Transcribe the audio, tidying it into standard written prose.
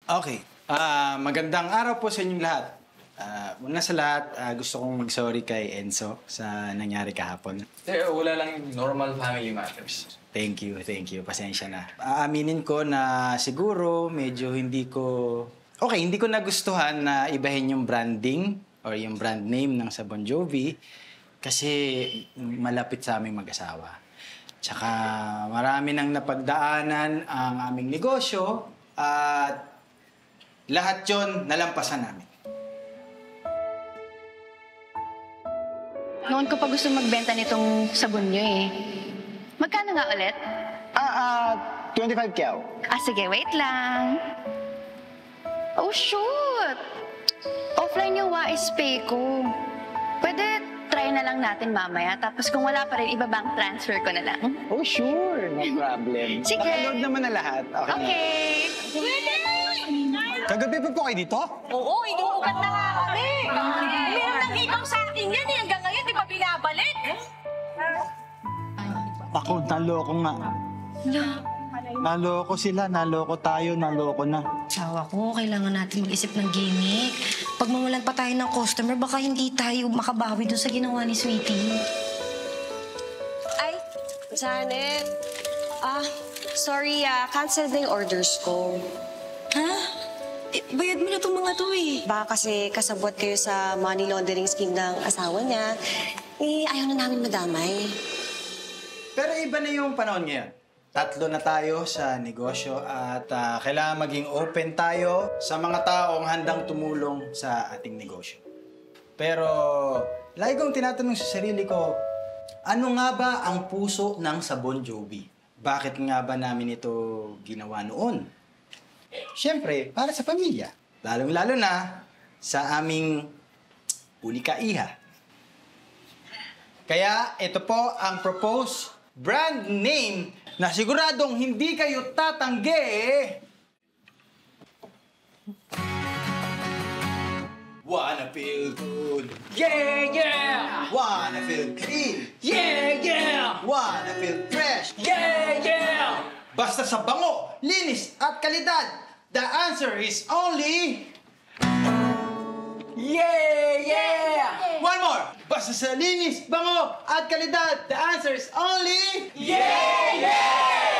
Okay. Magandang araw po sa inyong lahat. Una sa lahat, gusto kong mag-sorry kay Enzo sa nangyari kahapon. Wala lang yung normal family matters. Thank you. Pasensya na. Aaminin ko na siguro medyo hindi ko nagustuhan na ibahin yung branding or yung brand name ng sa Bon Jovi kasi malapit sa aming mag-asawa. Tsaka marami nang napagdaanan ang aming negosyo at lahat yon nalampasan namin. Noon ko pa gusto magbenta nitong sabon nyo eh. Magkano nga ulit? 25 kyaw. Sige, wait lang. Oh, shoot! Offline yung Wais Pay ko. Pwede try na lang natin mamaya. Tapos kung wala pa rin, iba-bank transfer ko na lang. Oh, sure. No problem. Sige. Nakaload naman na lahat. Okay. Kagabi pa po kayo dito? Oo, inuugat na nga kami. Meron nang ikaw sa akin yan eh. Hanggang ngayon, di ba binabalik? Ako, naloko nga. Naloko sila, naloko tayo, naloko na. Sawa ko, kailangan natin mag-isip ng gimmick. Pag mawalan pa tayo ng customer, baka hindi tayo makabawi doon sa ginawa ni Sweetie. Ay, Janet. Sorry, cancel na yung orders ko. Ha? Bayad mo na itong mga to eh. Baka kasi kasabot kayo sa money laundering scheme ng asawa niya. Ayaw na namin madamay. Pero iba na yung panahon ngayon. 3 na tayo sa negosyo at kailangan maging open tayo sa mga taong handang tumulong sa ating negosyo. Pero lagi kong tinatanong sa sarili ko, ano nga ba ang puso ng sa Bon Jovi? Bakit nga ba namin ito ginawa noon? Siyempre, para sa pamilya. Lalong-lalo na sa aming unika-iha. Kaya ito po ang proposed brand name na siguradong hindi kayo tatanggi. Wanna feel good. Yeah, yeah! Wanna feel clean. Yeah, yeah! Wanna feel fresh. Yeah, yeah! Basta sa bango, linis at kalidad, the answer is only... Yeah, yeah! One more! Basta sa linis, bango at kalidad, the answer is only... Yeah, yeah!